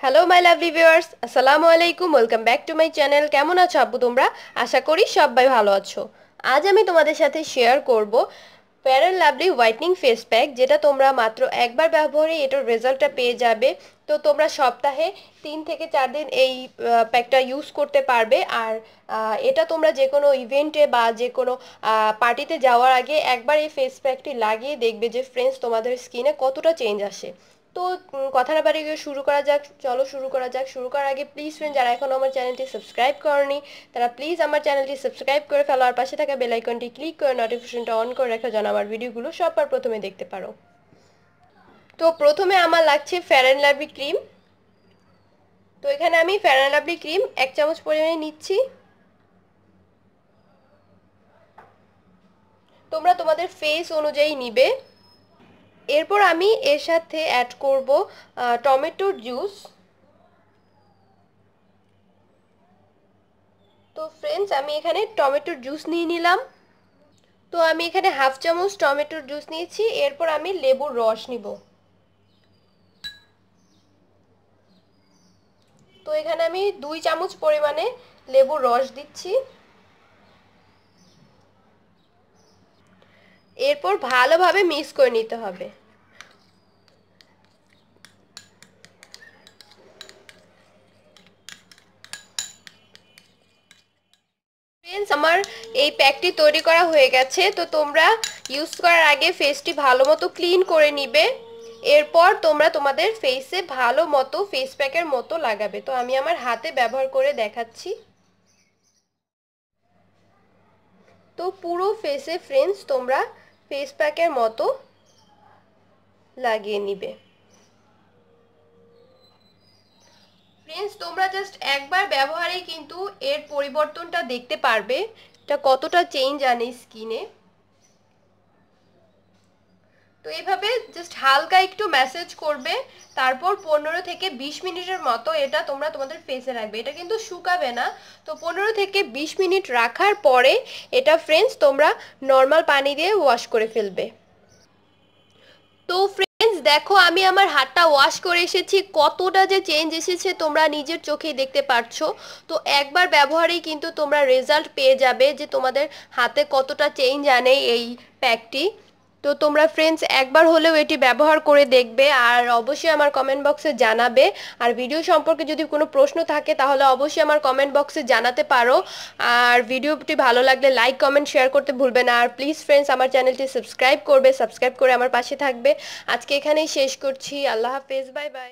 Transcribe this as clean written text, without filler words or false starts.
Hello my lovely viewers, আসসালামু আলাইকুম। Welcome back to my channel. কেমন আছো আব্বু তোমরা? আশা করি সবাই ভালো আছো। আজ আমি তোমাদের সাথে শেয়ার করব fair and lovely whitening face pack, যেটা তোমরা মাত্র একবার ব্যবহারে এটার রেজাল্টটা পেয়ে যাবে। তো তোমরা সপ্তাহে 3 থেকে 4 দিন এই প্যাকটা ইউজ করতে পারবে। আর এটা তোমরা যে কোনো ইভেন্টে বা যে কোনো পার্টিতে যাওয়ার আগে একবার এই ফেস প্যাকটি লাগিয়ে দেখবে যে ফ্রেন্ডস তোমাদের স্কিনে কতটা চেঞ্জ আসে। তো কথা না বাড়িয়ে শুরু করা যাক। চলো শুরু করা যাক। শুরু করার আগে প্লিজ ফ্রেন্ড, যারা এখনও আমার চ্যানেলটি সাবস্ক্রাইব করনি তারা প্লিজ আমার চ্যানেলটি সাবস্ক্রাইব করে ফেলো, আর পাশে থাকা বেল আইকনটি ক্লিক করে নোটিফিকেশনটা অন করে রাখো যেন আমার ভিডিওগুলো সবার প্রথমে দেখতে পারো। তো প্রথমে আমার লাগছে ফেয়ার অ্যান্ড লাভলি ক্রিম। তো এখানে আমি ফেয়ার অ্যান্ড লাভলি ক্রিম 1 চামচ পরিমাণে নিচ্ছি। তোমরা তোমাদের ফেস অনুযায়ী নিবে। এরপর আমি এর সাথে অ্যাড করব টমেটোর জুস। তো ফ্রেন্ডস, আমি এখানে টমেটোর জুস নিয়ে নিলাম। তো আমি এখানে 1/2 চামচ টমেটোর জুস নিয়েছি। এরপর আমি লেবুর রস নিব। তো এখানে আমি 2 চামচ পরিমাণে লেবুর রস দিচ্ছি। এরপর ভালোভাবে মিক্স করে নিতে হবে। ফ্রেন্ডস, আমার এই প্যাকটি তৈরি করা হয়ে গেছে। তো তোমরা ইউজ করার আগে ফেসটি ভালো মতো ক্লিন করে নিবে। এরপর তোমরা তোমাদের ফেসে ভালো মতো ফেস প্যাকের মতো লাগাবে। তো আমি আমার হাতে ব্যবহার করে দেখাচ্ছি। তো পুরো ফেসে ফ্রেন্ডস তোমরা ফেস প্যাকের মতো লাগিয়ে নিবে। ফ্রেন্ডস, তোমরা জাস্ট একবার ব্যবহারেই কিন্তু এর পরিবর্তনটা দেখতে পারবে, এটা কতটা চেঞ্জ আনে স্কিনে। তো এইভাবে জাস্ট হালকা একটু ম্যাসেজ করবে, তারপর 15 থেকে 20 মিনিটের মতো এটা তোমরা তোমাদের ফেসে রাখবে। এটা কিন্তু শুকাবে না। তো 15 থেকে 20 মিনিট রাখার পরে এটা ফ্রেন্ডস তোমরা নর্মাল পানি দিয়ে ওয়াশ করে ফেলবে। তো ফ্রেন্ডস দেখো, আমি আমার হাতটা ওয়াশ করে এসেছি, কতটা যে চেঞ্জ এসেছে তোমরা নিজের চোখেই দেখতে পারছো। তো একবার ব্যবহারেই কিন্তু তোমরা রেজাল্ট পেয়ে যাবে যে তোমাদের হাতে কতটা চেঞ্জ আনে এই প্যাকটি। তো তোমরা ফ্রেন্ডস একবার হলেও এটি ব্যবহার করে দেখবে, আর অবশ্যই আমার কমেন্ট বক্সে জানাবে। আর ভিডিও সম্পর্কে যদি কোনো প্রশ্ন থাকে তাহলে অবশ্যই আমার কমেন্ট বক্সে জানাতে পারো। আর ভিডিওটি ভালো লাগলে লাইক কমেন্ট শেয়ার করতে ভুলবে না। আর প্লিজ ফ্রেন্ডস, আমার চ্যানেলটি সাবস্ক্রাইব করবে, সাবস্ক্রাইব করে আমার পাশে থাকবে। আজকে এখানেই শেষ করছি। আল্লাহ হাফেজ, বাই বাই।